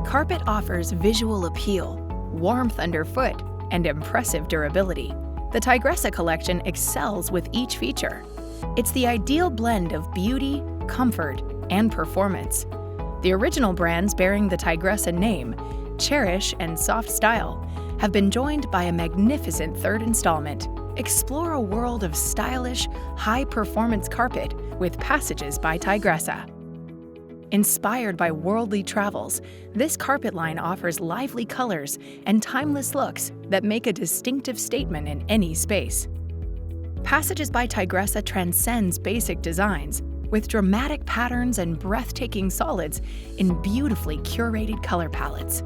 Carpet offers visual appeal, warmth underfoot, and impressive durability. The Tigressã collection excels with each feature. It's the ideal blend of beauty, comfort, and performance. The original brands bearing the Tigressã name, Cherish and Soft Style, have been joined by a magnificent third installment. Explore a world of stylish, high-performance carpet with Passages by Tigressã. Inspired by worldly travels, this carpet line offers lively colors and timeless looks that make a distinctive statement in any space. Passages by Tigressã transcends basic designs with dramatic patterns and breathtaking solids in beautifully curated color palettes.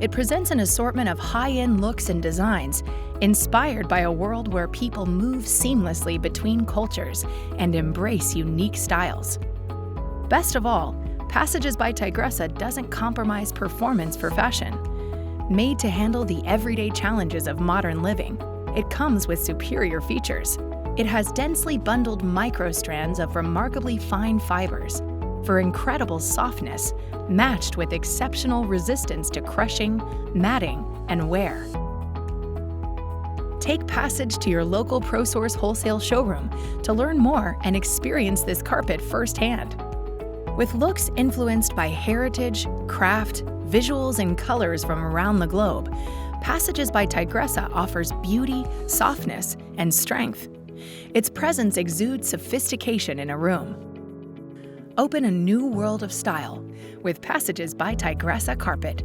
It presents an assortment of high-end looks and designs inspired by a world where people move seamlessly between cultures and embrace unique styles. Best of all, Passages by Tigressã doesn't compromise performance for fashion. Made to handle the everyday challenges of modern living, it comes with superior features. It has densely bundled micro-strands of remarkably fine fibers for incredible softness, matched with exceptional resistance to crushing, matting, and wear. Take Passage to your local ProSource Wholesale showroom to learn more and experience this carpet firsthand. With looks influenced by heritage, craft, visuals, and colors from around the globe, Passages by Tigressã offers beauty, softness, and strength. Its presence exudes sophistication in a room. Open a new world of style with Passages by Tigressã Carpet.